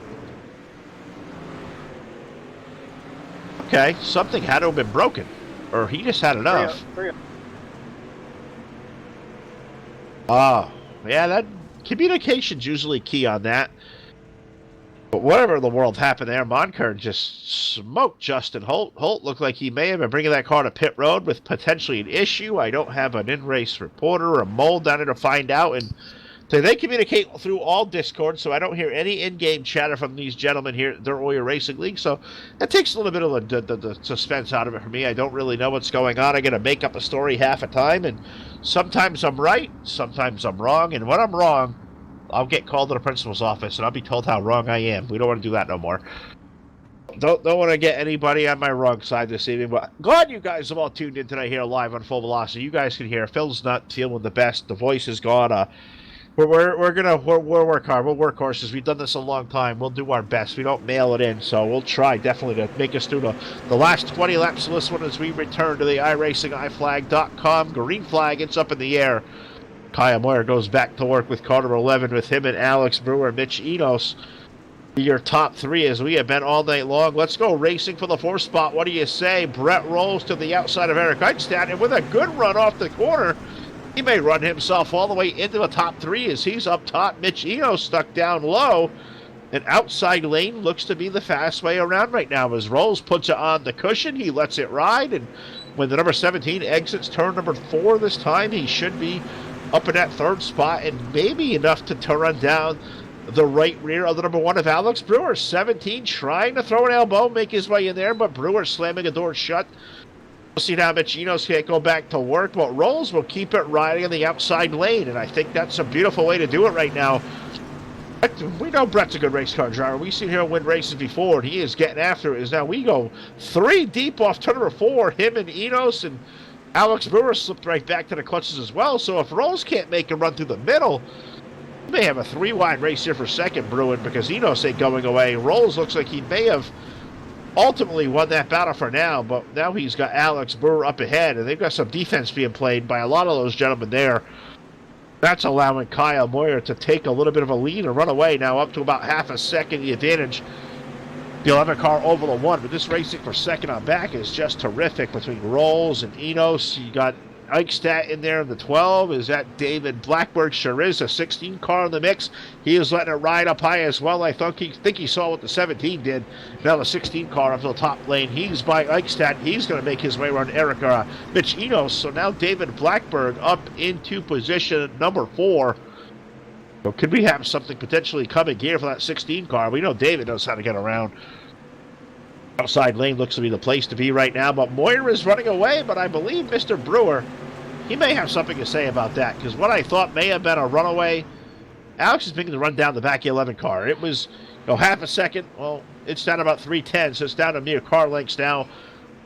Okay, something had to have been broken. Or he just had enough. Oh, yeah, that communication's usually key on that. But whatever in the world happened there, Moncur just smoked Justin Holt. Holt looked like he may have been bringing that car to pit road with potentially an issue. I don't have an in-race reporter or a mole down there to find out. And they communicate through all Discord, so I don't hear any in-game chatter from these gentlemen here at the Warrior Racing League. So that takes a little bit of the suspense out of it for me. I don't really know what's going on. I got to make up a story half a time, and sometimes I'm right, sometimes I'm wrong. And when I'm wrong, I'll get called to the principal's office, and I'll be told how wrong I am. We don't want to do that no more. Don't want to get anybody on my wrong side this evening, but glad you guys have all tuned in tonight here live on Full Velocity. You guys can hear Phil's not feeling the best. The voice is gone. We're gonna work hard. We'll work horses. We've done this a long time. We'll do our best. We don't mail it in, so we'll try definitely to make us through the last 20 laps of this one as we return to the iRacingIFlag.com. Green flag, it's up in the air. Kaya Moyer goes back to work with car number 11 with him and Alex Brewer, Mitch Enos. Your top 3 as we have been all night long. Let's go racing for the 4th spot. What do you say? Brett rolls to the outside of Eric Eichstadt, and with a good run off the corner, he may run himself all the way into the top 3 as he's up top. Mitch Enos stuck down low. An outside lane looks to be the fast way around right now. As Rolls puts it on the cushion, he lets it ride, and when the number 17 exits turn number 4 this time, he should be up in that 3rd spot and maybe enough to run down the right rear of the number 1 of Alex Brewer. 17 trying to throw an elbow, make his way in there, but Brewer slamming a door shut. We'll see now Mitch Enos can't go back to work, but Rolls will keep it riding in the outside lane, and I think that's a beautiful way to do it right now. We know Brett's a good race car driver. We've seen him win races before, and he is getting after it. As now we go 3 deep off turn number 4. Him and Enos and Alex Brewer slipped right back to the clutches as well. So if Rolls can't make a run through the middle, we may have a 3-wide race here for second, Bruin, because Enos ain't going away. Rolls looks like he may have ultimately won that battle for now, but now he's got Alex Brewer up ahead, and they've got some defense being played by a lot of those gentlemen there. That's allowing Kyle Moyer to take a little bit of a lead and run away now up to about half a second the advantage the 11 car over the 1, but this racing for second on back is just terrific between Rolls and Enos. You got Eichstadt in there in the 12. Is that David Blackburn? Sure is. A 16 car in the mix. He is letting it ride up high as well. I think he saw what the 17 did. Now the 16 car up to the top lane. He's by Eichstadt. He's going to make his way around Mitch Enos. So now David Blackburn up into position number 4. So could we have something potentially coming here for that 16 car? We know David knows how to get around. Outside lane looks to be the place to be right now, but Moyer is running away, but I believe Mr. Brewer, he may have something to say about that, because what I thought may have been a runaway, Alex is making the run down the back 11 car. It was, half a second. Well, it's down about 3:10, so it's down to mere car lengths now.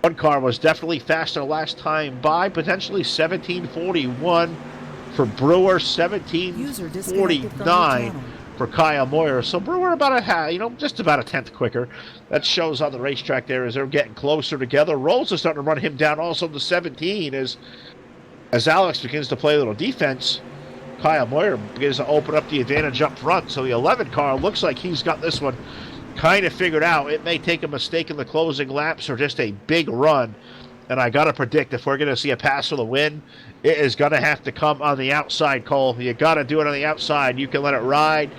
One car was definitely faster last time by, potentially 17:41 for Brewer, 17:49 for Kyle Moyer. So Brewer about a half, just about a tenth quicker. That shows on the racetrack there as they're getting closer together. Rolls is starting to run him down also to 17 as Alex begins to play a little defense. Kyle Moyer begins to open up the advantage up front. So the 11 car looks like he's got this one kind of figured out. It may take a mistake in the closing laps or just a big run. And I got to predict if we're going to see a pass for the win, it is going to have to come on the outside, Cole. You got to do it on the outside. You can let it ride.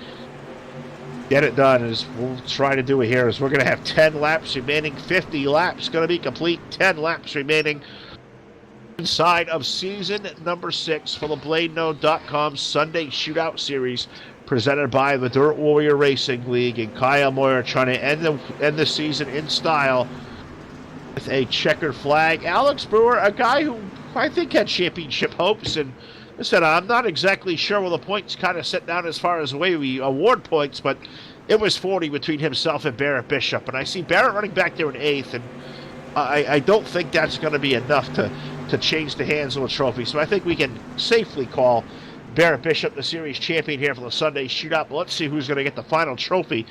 Get it done, as we'll try to do it here. As we're going to have 10 laps remaining, 50 laps going to be complete, 10 laps remaining inside of season number 6 for the BladeNode.com Sunday Shootout Series presented by the Dirt Warrior Racing League. And Kyle Moyer trying to end the season in style with a checkered flag. Alex Brewer, a guy who I think had championship hopes, and I said I'm not exactly sure where the points kind of set down as far as the way we award points, but it was 40 between himself and Barrett Bishop, and I see Barrett running back there in 8th, and I don't think that's going to be enough to change the hands of the trophy. So I think we can safely call Barrett Bishop the series champion here for the Sunday Shootout. But let's see who's going to get the final trophy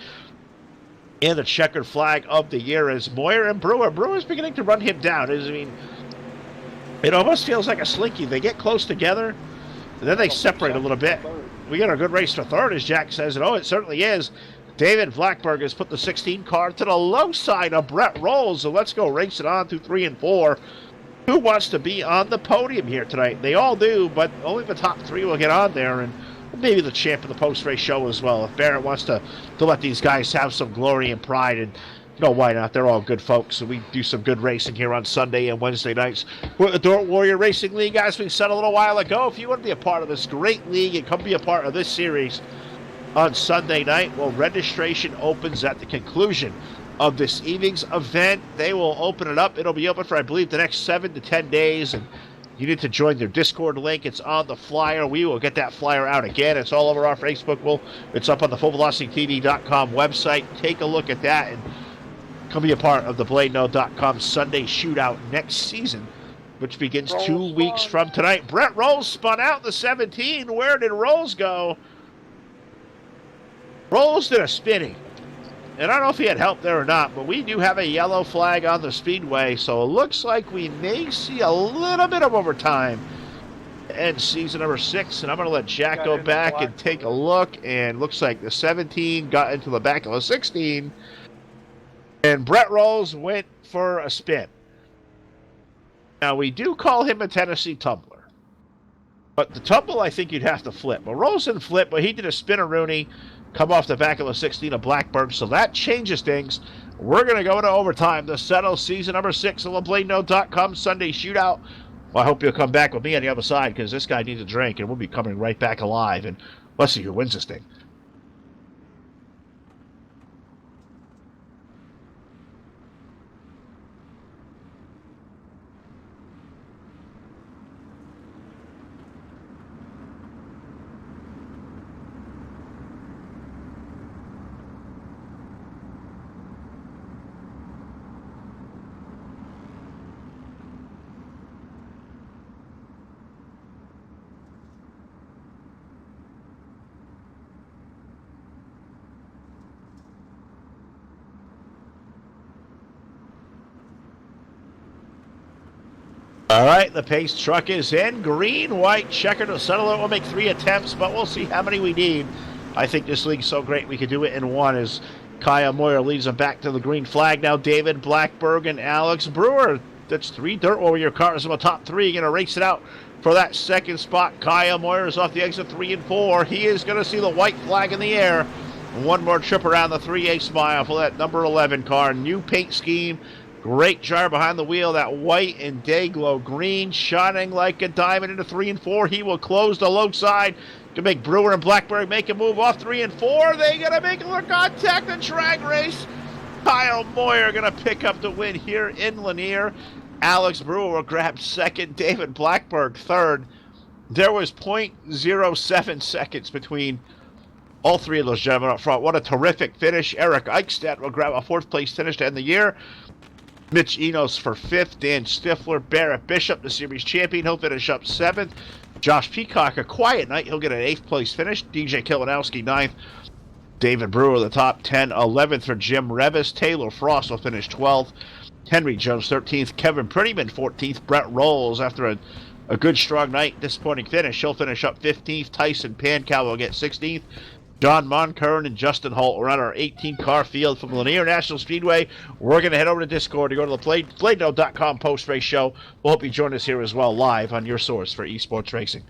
and the checkered flag of the year as Moyer and Brewer. Brewer's beginning to run him down. It almost feels like a slinky. They get close together, and then they separate a little bit. We got a good race for third, as Jack says. And it certainly is. David Blackburn has put the 16 car to the low side of Brett Rolls. So let's go race it on through 3 and 4. Who wants to be on the podium here tonight? They all do, but only the top 3 will get on there. And maybe the champ of the post-race show as well. If Barrett wants to let these guys have some glory and pride, and why not? They're all good folks, so we do some good racing here on Sunday and Wednesday nights. We're at the Dirt Warrior Racing League, as we said a little while ago. If you want to be a part of this great league and come be a part of this series on Sunday night, well, registration opens at the conclusion of this evening's event. They will open it up. It'll be open for, I believe, the next 7 to 10 days, and you need to join their Discord link. It's on the flyer. We will get that flyer out again. It's all over our Facebook. It's up on the FullVelocityTV.com website. Take a look at that and come be a part of the BladeNode.com Sunday Shootout next season, which begins 2 weeks from tonight. Brett Rolls spun out the 17. Where did Rolls go? Rolls did a spinning. And I don't know if he had help there or not, but we do have a yellow flag on the speedway, so it looks like we may see a little bit of overtime to end season number 6. And I'm going to let Jack go back and take a look, and looks like the 17 got into the back of the 16, and Brett Rolls went for a spin. Now, we do call him a Tennessee tumbler, but the tumble I think you'd have to flip. But Rolls didn't flip, but he did a spin-a-rooney, come off the back of the 16 of Blackburn, so that changes things. We're going to go into overtime to settle season number 6 of the BladeNode.com Sunday Shootout. Well, I hope you'll come back with me on the other side, because this guy needs a drink, and we'll be coming right back alive, and let's see who wins this thing. All right, the pace truck is in. Green, white, checker to settle it. We'll make 3 attempts, but we'll see how many we need. I think this league's so great we could do it in 1 as Kyle Moyer leads them back to the green flag now. David Blackberg and Alex Brewer. That's 3 Dirt Warrior cars in the top 3. Going to race it out for that second spot. Kyle Moyer is off the exit 3 and 4. He is going to see the white flag in the air. One more trip around the 3/8 mile for that number 11 car. New paint scheme. Great jar behind the wheel. That white and day glow green shining like a diamond into 3 and 4. He will close the low side to make Brewer and Blackberg make a move off 3 and 4. They going to make a little contact and drag race. Kyle Moyer going to pick up the win here in Lanier. Alex Brewer will grab second. David Blackberg third. There was 0.07 seconds between all 3 of those gentlemen up front. What a terrific finish. Eric Eichstadt will grab a 4th place finish to end the year. Mitch Enos for 5th. Dan Stifler, Barrett Bishop, the series champion. He'll finish up 7th. Josh Peacock, a quiet night. He'll get an 8th place finish. DJ Kilinowski, 9th. David Brewer, the top 10. 11th for Jim Revis. Taylor Frost will finish 12th. Henry Jones, 13th. Kevin Prettyman, 14th. Brett Rolls, after a good, strong night, disappointing finish, he'll finish up 15th. Tyson Pankow will get 16th. John Moncurn and Justin Holt are on our 18-car field from Lanier National Speedway. We're going to head over to Discord to go to the BladeNote.com post-race show. We'll hope you join us here as well, live on your source for esports racing.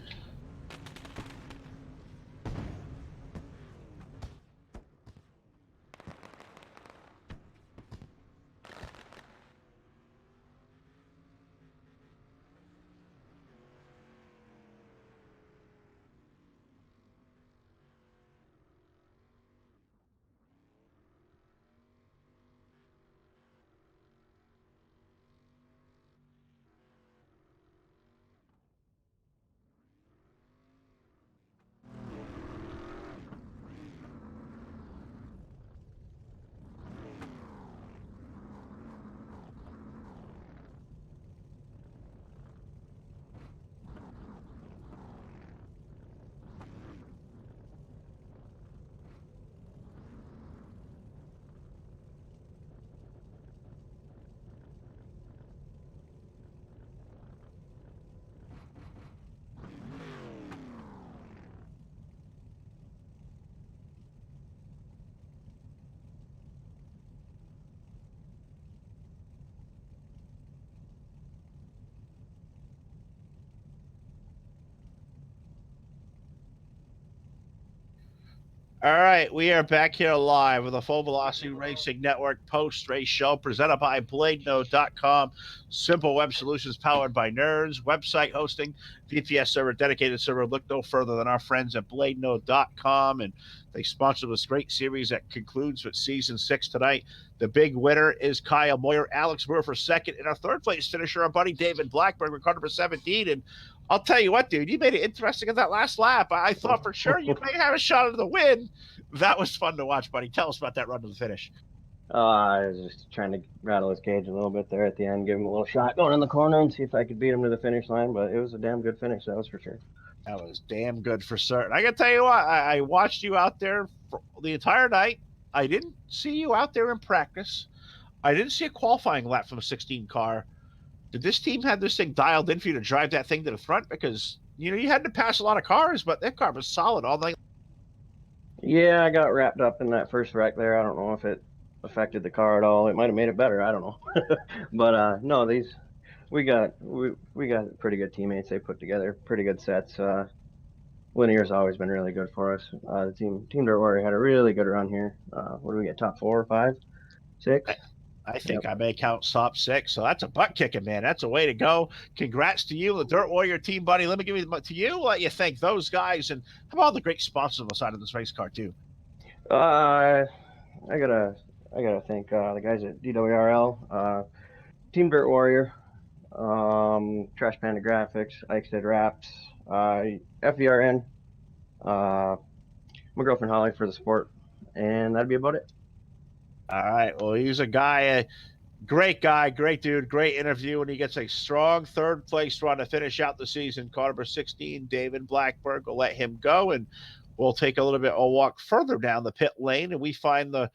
All right, we are back here live with the Full Velocity Racing Network post-race show presented by BladeNote.com. Simple web solutions powered by nerds. Website hosting, VPS server, dedicated server. Look no further than our friends at BladeNote.com. And they sponsor this great series that concludes with Season 6 tonight. The big winner is Kyle Moyer. Alex Brewer for second. And our third place finisher, our buddy David Blackberg, recorded for 17. And I'll tell you what, dude, you made it interesting in that last lap. I thought for sure you may have a shot at the win. That was fun to watch, buddy. Tell us about that run to the finish. I was just trying to rattle his cage a little bit there at the end, give him a little shot going in the corner and see if I could beat him to the finish line, but it was a damn good finish, that was for sure. That was damn good for certain. I got to tell you what, I watched you out there for the entire night. I didn't see you out there in practice. I didn't see a qualifying lap from a 16 car. Did this team have this thing dialed in for you to drive that thing to the front? Because, you know, you had to pass a lot of cars, but that car was solid all night. Yeah, I got wrapped up in that first wreck there. I don't know if it affected the car at all. It might have made it better. I don't know. But no, we got pretty good teammates. They put together pretty good sets. Lanier's always been really good for us. The Team Dirt Warrior had a really good run here. What do we get? Top 4 or 5, 6? I think I may count top 6. So that's a butt kicking, man. That's a way to go. Congrats to you, the Dirt Warrior team, buddy. Let me give it to you. Let you thank those guys, and how about all the great sponsors on the side of this race car too. I gotta thank the guys at DWRL, Team Dirt Warrior, Trash Panda Graphics, Eichstadt Wraps, FVRN, my girlfriend Holly for the support, and that'd be about it. All right. Well, he's a guy, great guy, great dude, great interview, and he gets a strong third place run to finish out the season. Car number 16, David Blackberg, will let him go, and we'll take a little bit, a walk further down the pit lane, and we find the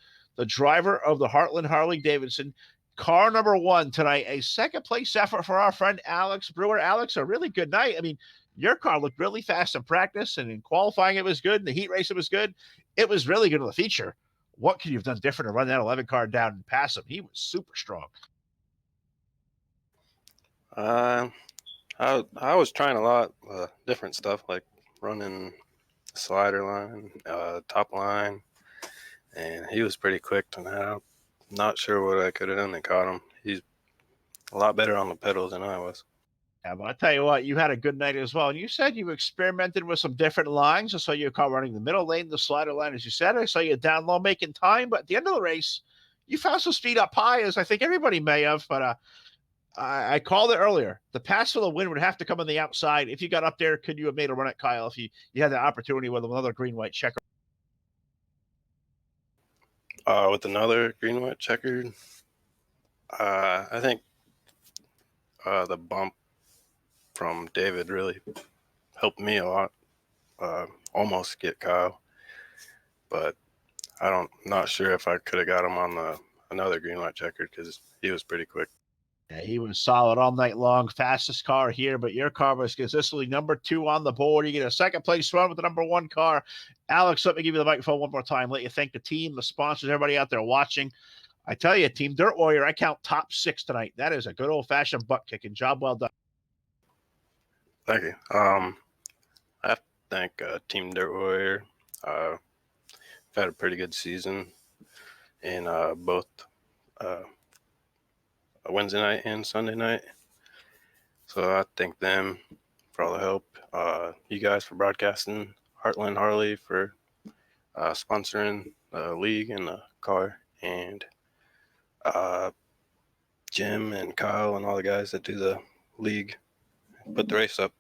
driver of the Heartland Harley-Davidson, car number 1 tonight, a second place effort for our friend Alex Brewer. Alex, a really good night. I mean, your car looked really fast in practice, and in qualifying it was good, and the heat race it was good. It was really good in the feature. What could you have done different to run that 11 car down and pass him? He was super strong. I was trying a lot different stuff like running slider line, top line, and he was pretty quick tonight. I'm not sure what I could have done to caught him. He's a lot better on the pedals than I was. Yeah, but I'll tell you what, you had a good night as well. And you said you experimented with some different lines. I saw you caught running the middle lane, the slider line, as you said. I saw you down low making time, but at the end of the race, you found some speed up high, as I think everybody may have. But I called it earlier. The pass for the win would have to come on the outside. If you got up there, could you have made a run at Kyle if you had the opportunity with another green-white checker? With another green-white checkered, I think the bump from David really helped me a lot. Almost get Kyle, but not sure if I could have got him on another green-white checkered because he was pretty quick. Yeah, he was solid all night long. Fastest car here, but your car was consistently number 2 on the board. You get a second place run with the number 1 car. Alex, let me give you the microphone one more time. Let you thank the team, the sponsors, everybody out there watching. I tell you, Team Dirt Warrior, I count top 6 tonight. That is a good old-fashioned butt-kicking. Job well done. Thank you. I have to thank Team Dirt Warrior. I've had a pretty good season in both Wednesday night and Sunday night. So I thank them for all the help. You guys for broadcasting. Heartland Harley for sponsoring the league and the car. And Jim and Kyle and all the guys that do the league put the race up.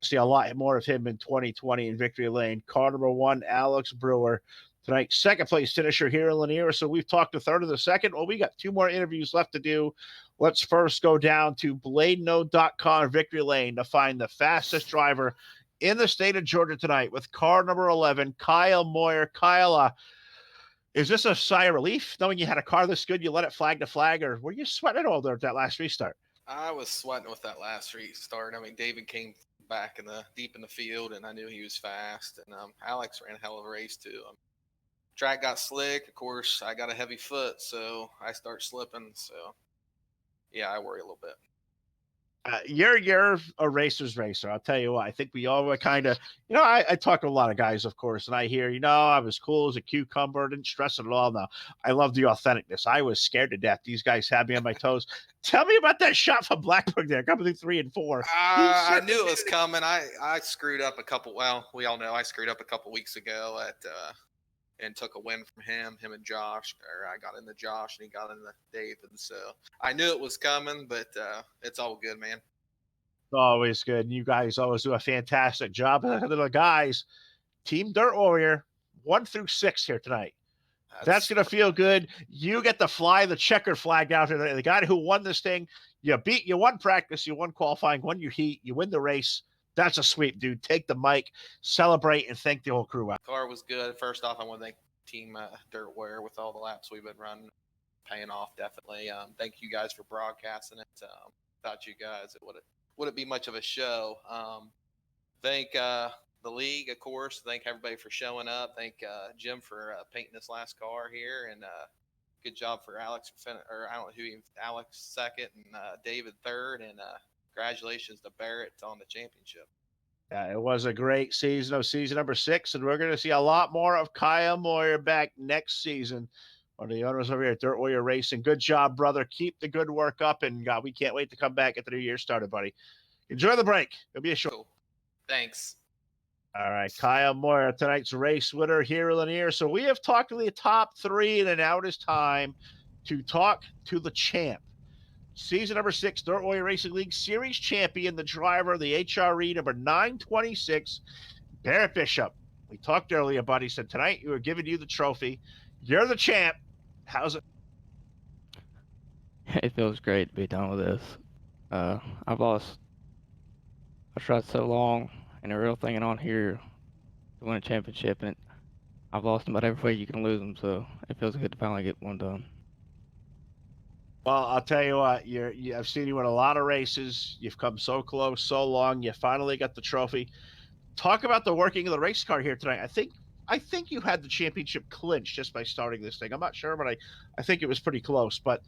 See a lot more of him in 2020 in Victory Lane. Car number 1, Alex Brewer. Tonight, second place finisher here in Lanier. So we've talked a third of the second. Well, we got 2 more interviews left to do. Let's first go down to BladeNode.com Victory Lane to find the fastest driver in the state of Georgia tonight with car number 11, Kyle Moyer. Kyle, is this a sigh of relief knowing you had a car this good? You let it flag to flag, or were you sweating all there at that last restart? I was sweating with that last restart. I mean, David came back deep in the field, and I knew he was fast. And Alex ran a hell of a race too. Track got slick. Of course, I got a heavy foot, so I start slipping. So, yeah, I worry a little bit. You're a racer's racer. I'll tell you what, I think we all kind of, I talk to a lot of guys, of course, and I hear, I was cool as a cucumber, didn't stress it at all. Now, I love the authenticness. I was scared to death. These guys had me on my toes. Tell me about that shot from Blackburn there, coming through 3 and 4. I knew it was coming. I screwed up we all know I screwed up a couple weeks ago and took a win from him and Josh, or I got into Josh and he got into David. So I knew it was coming, but it's all good, man. Always good. And you guys always do a fantastic job. The guys, Team Dirt Warrior, 1 through 6 here tonight. That's going to feel good. You get to fly the checkered flag out here. The guy who won this thing, you won practice, you won qualifying, won your heat, you win the race. That's a sweep, dude. Take the mic, celebrate, and thank the whole crew out. Car was good. First off, I want to thank Team Dirt Warrior with all the laps we've been running, paying off definitely. Thank you guys for broadcasting it. Without you guys, it wouldn't be much of a show. Thank the league, of course. Thank everybody for showing up. Thank Jim for painting this last car here, and good job for Alex Alex second and David third, and congratulations to Barrett on the championship. It was a great season of season number 6, and we're going to see a lot more of Kyle Moyer back next season. One of the owners over here at Dirt Warrior Racing. Good job, brother. Keep the good work up, and we can't wait to come back at the new year started, buddy. Enjoy the break. It'll be a short. Cool. Thanks. All right, Kyle Moyer, tonight's race winner here in Lanier. So we have talked to the top 3, and now it is time to talk to the champ. Season number 6, Dirt Warrior Racing League Series champion, the driver of the HRE number 926, Barrett Bishop. We talked earlier, buddy. Said tonight we were giving you the trophy. You're the champ. How's it? It feels great to be done with this. I tried so long, and the real thing on here to win a championship, and I've lost them about every way you can lose them, so it feels good to finally get one done. Well, I'll tell you what, I've seen you in a lot of races. You've come so close, so long. You finally got the trophy. Talk about the working of the race car here tonight. I think you had the championship clinched just by starting this thing. I'm not sure, but I think it was pretty close. But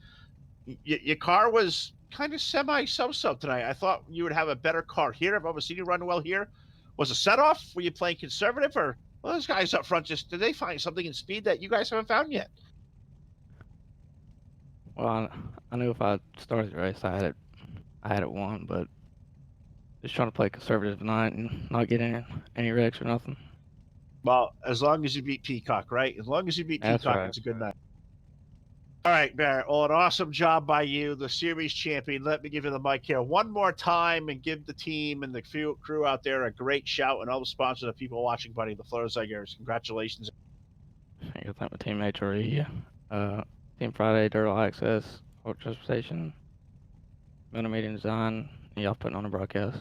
your car was kind of semi so tonight. I thought you would have a better car here. I've always seen you run well here. Was a set off? Were you playing conservative, or well, those guys up front just did they find something in speed that you guys haven't found yet? Well, I knew if I started the race, I had it won, but just trying to play conservative tonight and not get any wrecks or nothing. Well, as long as you beat Peacock, right? As long as you beat That's Peacock, right. it's a good night. All right, Barrett. Well, an awesome job by you, the series champion. Let me give you the mic here one more time and give the team and the crew out there a great shout and all the sponsors and people watching, buddy. The floor is like yours. Congratulations. I gotta thank my teammates already. Team Friday, DWRL Access, Ultra Transportation, Middle Meeting Design, and y'all putting on a broadcast.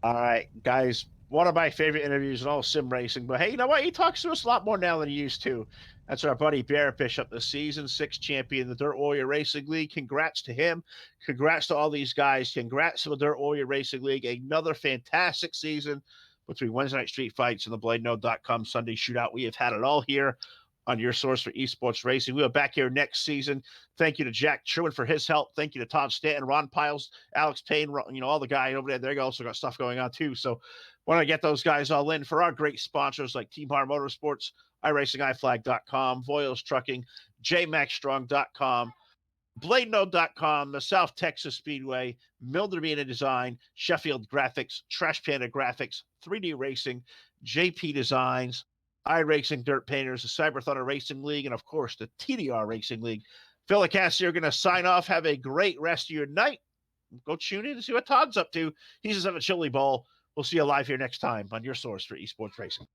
All right, guys. One of my favorite interviews in all sim racing. But hey, you know what? He talks to us a lot more now than he used to. That's our buddy Barrett Bishop, the season 6 champion of the Dirt Warrior Racing League. Congrats to him. Congrats to all these guys. Congrats to the Dirt Warrior Racing League. Another fantastic season between Wednesday Night Street Fights and the BladeNode.com Sunday Shootout. We have had it all here on your source for esports racing. We'll be back here next season. Thank you to Jack Truman for his help. Thank you to Todd Stanton, Ron Piles, Alex Payne, all the guys over there. They also got stuff going on too. So want to get those guys all in for our great sponsors like Team Har Motorsports, iRacingIFlag.com, Voiles Trucking, JMaxStrong.com, BladeNode.com, the South Texas Speedway, Mildermina Design, Sheffield Graphics, Trash Panda Graphics, 3D Racing, JP Designs, iRacing Dirt Painters, the Cyber Thunder Racing League, and of course the TDR Racing League. Phil Acassi, you're going to sign off. Have a great rest of your night. Go tune in and see what Todd's up to. He's just having a chili bowl. We'll see you live here next time on your source for esports racing.